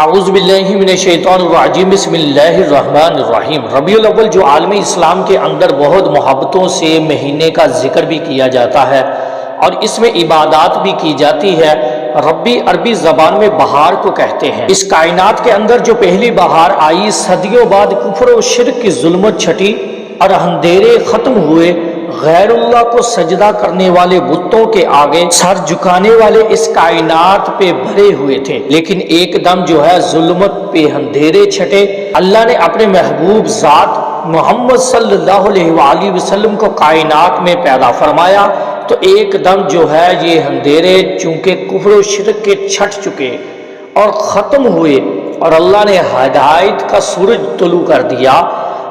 اعوذ باللہ من الشیطان الرجیم بسم اللہ الرحمن الرحیم۔ ربیع الاول جو عالم اسلام کے اندر بہت محبتوں سے مہینے کا ذکر بھی کیا جاتا ہے اور اس میں عبادات بھی کی جاتی ہے۔ ربی عربی زبان میں بہار کو کہتے ہیں۔ اس کائنات کے اندر جو پہلی بہار آئی، صدیوں بعد کفر و شرک کی ظلمت چھٹی اور اندھیرے ختم ہوئے، غیر اللہ کو سجدہ کرنے والے بتوں کے آگے سر جھکانے والے اس کائنات پہ بھرے ہوئے تھے، لیکن ایک دم جو ہے ظلمت پہ اندھیرے چھٹے۔ اللہ نے اپنے محبوب ذات محمد صلی اللہ علیہ وآلہ وسلم کو کائنات میں پیدا فرمایا، تو ایک دم جو ہے یہ اندھیرے چونکہ کفر و شرک کے چھٹ چکے اور ختم ہوئے اور اللہ نے ہدایت کا سورج طلوع کر دیا،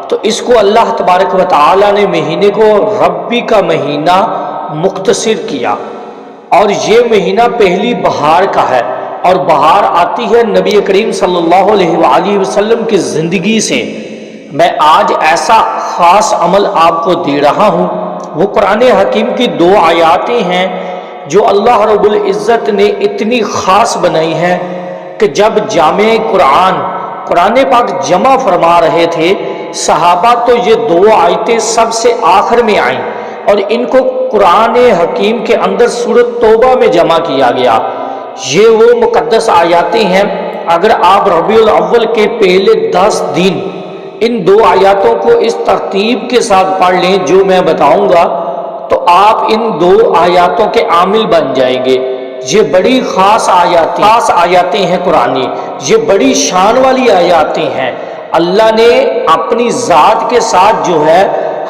تو اس کو اللہ تبارک و تعالی نے مہینے کو ربی کا مہینہ مختصر کیا، اور یہ مہینہ پہلی بہار کا ہے، اور بہار آتی ہے نبی کریم صلی اللہ علیہ وآلہ وسلم کی زندگی سے۔ میں آج ایسا خاص عمل آپ کو دے رہا ہوں، وہ قرآن حکیم کی 2 آیاتیں ہیں جو اللہ رب العزت نے اتنی خاص بنائی ہیں کہ جب جامع قرآن پاک جمع فرما رہے تھے صحابہ، تو یہ 2 آیتیں سب سے آخر میں آئیں اور ان کو قرآن حکیم کے اندر سورۃ توبہ میں جمع کیا گیا۔ یہ وہ مقدس آیاتیں ہیں۔ اگر آپ ربیع الاول کے پہلے 10 دن ان 2 آیاتوں کو اس ترتیب کے ساتھ پڑھ لیں جو میں بتاؤں گا، تو آپ ان 2 آیاتوں کے عامل بن جائیں گے۔ یہ بڑی خاص آیاتیں ہیں قرآنی، یہ بڑی شان والی آیاتیں ہیں۔ اللہ نے اپنی ذات کے ساتھ جو ہے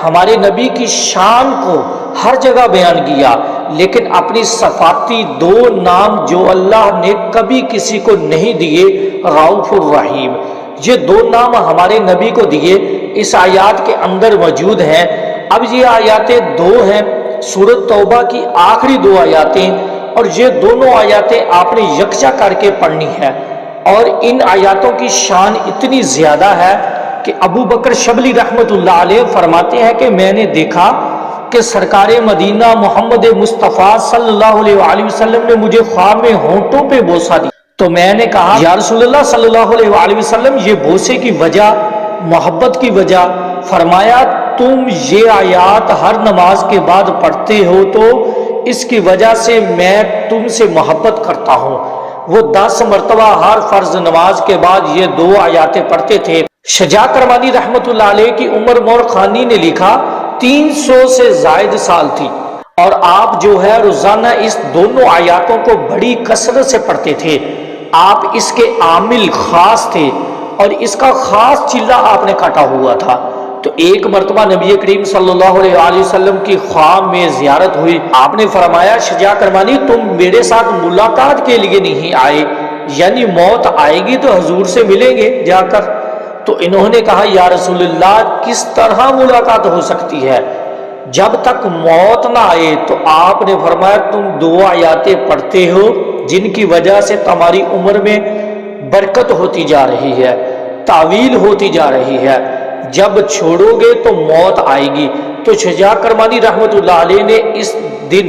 ہمارے نبی کی شان کو ہر جگہ بیان کیا، لیکن اپنی صفاتی 2 نام جو اللہ نے کبھی کسی کو نہیں دیے، رؤوف الرحیم، یہ 2 نام ہمارے نبی کو دیے، اس آیات کے اندر موجود ہیں۔ اب یہ آیاتیں 2 ہیں، سورۃ توبہ کی آخری 2 آیاتیں، اور یہ دونوں آیاتیں آپ نے یکجا کر کے پڑھنی ہے۔ اور ان آیاتوں کی شان اتنی زیادہ ہے کہ ابو بکر شبلی رحمۃ اللہ علیہ فرماتے ہیں کہ میں نے دیکھا کہ سرکار مدینہ محمد مصطفیٰ صلی اللہ علیہ وآلہ وسلم نے مجھے خواب میں ہونٹوں پہ بوسہ دیا، تو میں نے کہا یا رسول اللہ صلی اللہ علیہ وآلہ وسلم، یہ بوسے کی وجہ محبت کی وجہ؟ فرمایا تم یہ آیات ہر نماز کے بعد پڑھتے ہو تو اس کی وجہ سے میں تم سے محبت کرتا ہوں۔ وہ 10 مرتبہ ہر فرض نماز کے بعد یہ 2 آیاتیں پڑھتے تھے۔ شجاع کرمانی رحمت اللہ علیہ کی عمر مورخانی نے لکھا 300 سے زائد سال تھی، اور آپ جو ہے روزانہ اس دونوں آیاتوں کو بڑی کثرت سے پڑھتے تھے۔ آپ اس کے عامل خاص تھے اور اس کا خاص چلہ آپ نے کاٹا ہوا تھا۔ تو ایک مرتبہ نبی کریم صلی اللہ علیہ وآلہ وسلم کی خواب میں زیارت ہوئی، آپ نے فرمایا شجاع کرمانی تم میرے ساتھ ملاقات کے لیے نہیں آئے، یعنی موت آئے گی تو حضور سے ملیں گے جا کر؟ تو انہوں نے کہا یا رسول اللہ کس طرح ملاقات ہو سکتی ہے جب تک موت نہ آئے؟ تو آپ نے فرمایا تم 2 آیاتیں پڑھتے ہو جن کی وجہ سے تمہاری عمر میں برکت ہوتی جا رہی ہے، تعویل ہوتی جا رہی ہے، جب چھوڑو گے تو موت آئے گی۔ تو شجاع کرمانی رحمت اللہ علیہ نے اس دن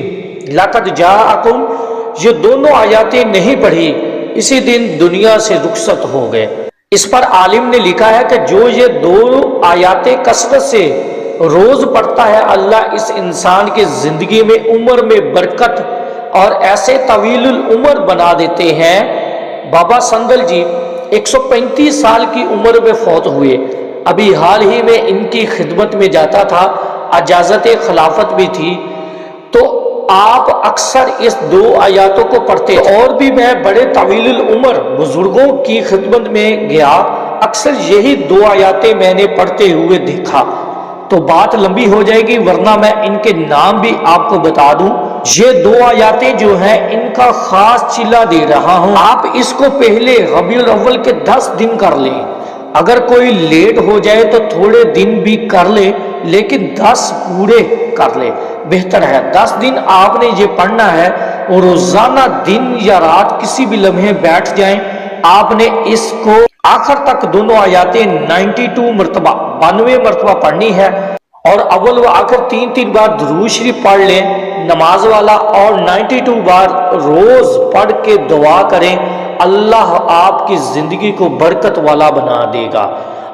لقد جاءکم یہ دونوں آیاتیں نہیں پڑھی، اسی دن دنیا سے رخصت ہو گئے۔ اس پر عالم نے لکھا ہے کہ جو یہ 2 آیاتیں کثرت سے روز پڑھتا ہے، اللہ اس انسان کی زندگی میں عمر میں برکت اور ایسے طویل العمر بنا دیتے ہیں۔ بابا سنگل جی 135 سال کی عمر میں فوت ہوئے، ابھی حال ہی میں ان کی خدمت میں جاتا تھا، اجازت خلافت بھی تھی، تو آپ اکثر اس 2 آیاتوں کو پڑھتے، اور بھی میں بڑے طویل العمر بزرگوں کی خدمت میں گیا، اکثر یہی 2 آیاتیں میں نے پڑھتے ہوئے دیکھا۔ تو بات لمبی ہو جائے گی، ورنہ میں ان کے نام بھی آپ کو بتا دوں۔ یہ 2 آیاتیں جو ہیں ان کا خاص چلہ دے رہا ہوں، آپ اس کو پہلے ربیع الاول کے 10 دن کر لیں، اگر کوئی لیٹ ہو جائے تو تھوڑے دن بھی کر لے، لیکن 10 پورے کر لے، بہتر ہے۔ 10 دن آپ نے یہ پڑھنا ہے، اور روزانہ دن یا رات کسی بھی لمحے بیٹھ جائیں، آپ نے اس کو آخر تک دونوں آیاتیں 92 مرتبہ 92 مرتبہ پڑھنی ہے، اور اول و آخر 3 بار درود شریف پڑھ لیں نماز والا، اور 92 بار روز پڑھ کے دعا کریں اللہ آپ کی زندگی کو برکت والا بنا دے گا،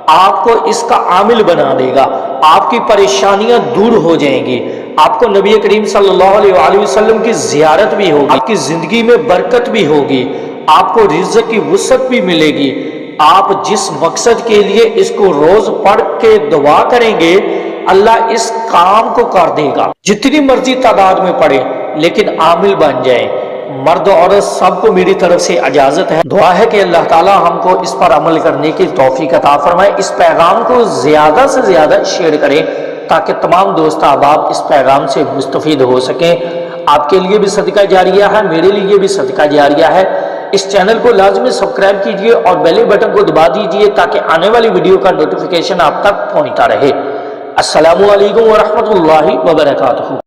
آپ کو اس کا عامل بنا دے گا، آپ کی پریشانیاں دور ہو جائیں گی، آپ کو نبی کریم صلی اللہ علیہ وآلہ وسلم کی زیارت بھی ہوگی، آپ کی زندگی میں برکت بھی ہوگی، آپ کو رزق کی وسعت بھی ملے گی۔ آپ جس مقصد کے لیے اس کو روز پڑھ کے دعا کریں گے اللہ اس کام کو کر دے گا۔ جتنی مرضی تعداد میں پڑھیں لیکن عامل بن جائیں۔ مرد و عورت سب کو میری طرف سے اجازت ہے، دعا ہے کہ اللہ تعالی ہم کو اس پر عمل کرنے کی توفیق عطا فرمائے۔ اس پیغام کو زیادہ سے زیادہ شیئر کریں تاکہ تمام دوست احباب اس پیغام سے مستفید ہو سکیں۔ آپ کے لیے بھی صدقہ جاریہ ہے، میرے لیے بھی صدقہ جاریہ ہے۔ اس چینل کو لازمی سبسکرائب کیجئے اور بیل بٹن کو دبا دیجئے تاکہ آنے والی ویڈیو کا نوٹیفیکیشن آپ تک پہنچتا رہے۔ السلام علیکم ورحمۃ اللہ وبرکاتہ۔